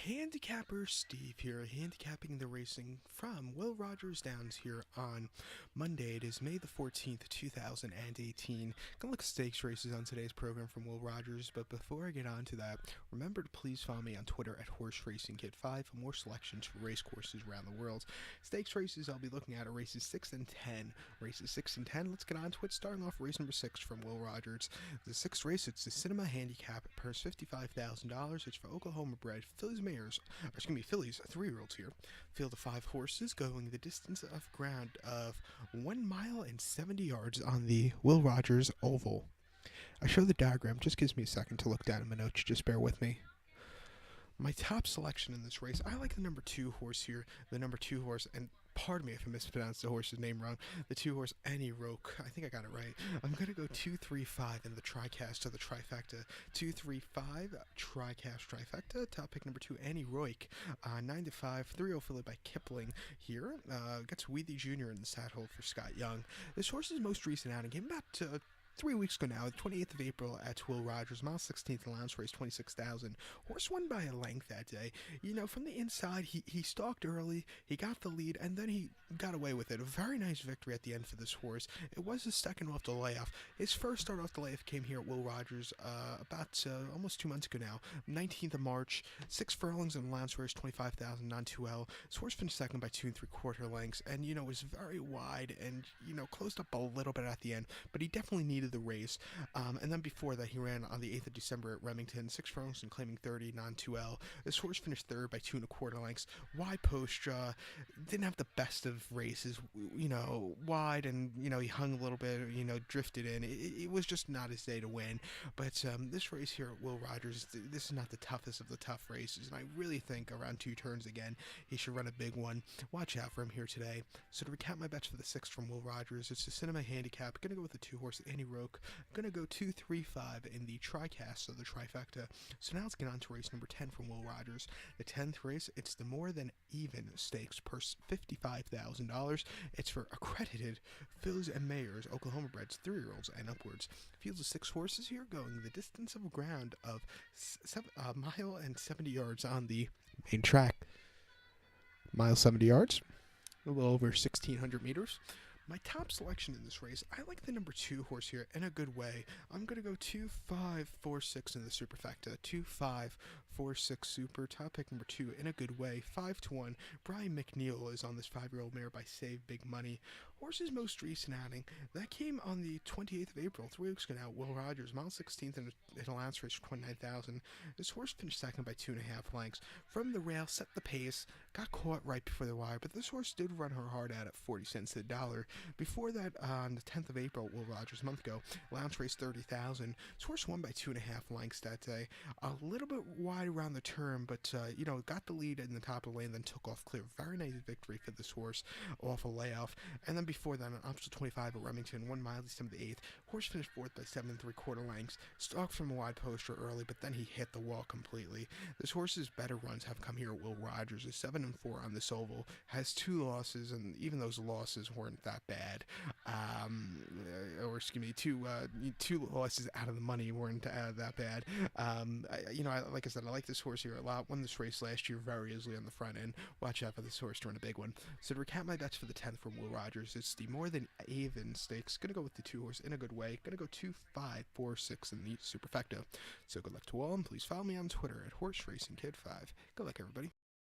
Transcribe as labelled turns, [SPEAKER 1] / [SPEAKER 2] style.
[SPEAKER 1] Handicapper Steve here, handicapping the racing from Will Rogers Downs here on Monday. It is May the 14th, 2018. Gonna look at stakes races on today's program from Will Rogers, but before I get on to that, remember to please follow me on Twitter at Horse Racing Kid 5 for more selections for race courses around the world. Stakes races I'll be looking at are races 6 and 10. Races 6 and 10, let's get on to it, starting off race number 6 from Will Rogers. The sixth race, it's the Cinema Handicap, it purse $55,000. It's for Oklahoma bred Phillies 3-year-olds here. Field of 5 horses going the distance of ground of 1 mile and 70 yards on the Will Rogers Oval. I show the diagram, just gives me a second to look down in my notes, just bear with me. My top selection in this race, I like the number 2 horse here. The number 2 horse, and pardon me if I mispronounced the horse's name wrong. The 2 horse, Annie Roque. I think I got it right. I'm going to go 2-3-5 in the tricast of the trifecta. 2-3-5, trifecta. Top pick number 2, Annie Roque. 9-5, 3-0 filly by Kipling here. Gets Weathy Jr. in the saddle for Scott Young. This horse's most recent outing came about 3 weeks ago now, the 28th of April at Will Rogers, mile 16th allowance race, 26,000. Horse won by a length that day. You know, from the inside, he stalked early, he got the lead, and then he got away with it. A very nice victory at the end for this horse. It was his second off the layoff. His first start off the layoff came here at Will Rogers about almost 2 months ago now, 19th of March, 6 furlongs in allowance race, 25,000, non-2L. This horse finished second by 2 3/4 lengths, and, you know, was very wide and, you know, closed up a little bit at the end, but he definitely needed the race. And then before that, he ran on the 8th of December at Remington, 6 furlongs and claiming 30, non-2L. This horse finished third by 2 1/4 lengths. Wide post draw, didn't have the best of races, you know, wide, and, you know, he hung a little bit, you know, drifted in. It was just not his day to win. But this race here at Will Rogers, this is not the toughest of the tough races, and I really think around 2 turns again, he should run a big one. Watch out for him here today. So to recap my bets for the 6th from Will Rogers, it's the Cinema Handicap. Gonna go with the 2 horse, Annie Roque. I'm going to go 2-3-5 in the tricast of the trifecta. So now let's get on to race number 10 from Will Rogers. The 10th race, it's the more than even stakes, purse $55,000. It's for accredited fillies and mares, Oklahoma breds, 3-year-olds and upwards. Fields of 6 horses here going the distance of ground of a mile and 70 yards on the main track. Mile 70 yards, a little over 1,600 meters. My top selection in this race, I like the number 2 horse here in a good way. I'm going to go 2-5-4-6 in the superfecta. 2-5-4-6 super. Top pick number 2 in a good way. 5-1. Brian McNeil is on this 5-year-old mare by Save Big Money. Horse's most recent outing, that came on the 28th of April, 3 weeks ago now. Will Rogers, mile 16th in an allowance race for 29,000. This horse finished second by 2.5 lengths. From the rail, set the pace, got caught right before the wire, but this horse did run her hard out at 40 cents to the dollar. Before that, on the 10th of April, Will Rogers, a month ago, allowance race 30,000. This horse won by 2.5 lengths that day. A little bit wide around the turn, but, you know, got the lead in the top of the lane, then took off clear. Very nice victory for this horse off a layoff. And then before that, on optional 25 at Remington, 1 mile, December the 8th. Horse finished 4th by 7 3/4 lengths. Stalked from a wide poster early, but then he hit the wall completely. This horse's better runs have come here at Will Rogers. Is 7-4 on this oval. Has 2 losses, and even those losses weren't that bad. Or excuse me, two losses out of the money weren't that bad. Like I said, I like this horse here a lot. Won this race last year very easily on the front end. Watch out for this horse to run a big one. So to recap my bets for the 10th from Will Rogers, it's the more than even stakes. Gonna go with the 2 horse in a good way. Gonna go 2-5-4-6 in the superfecta. So good luck to all, and please follow me on Twitter at Horse Racing Kid 5. Good luck, everybody.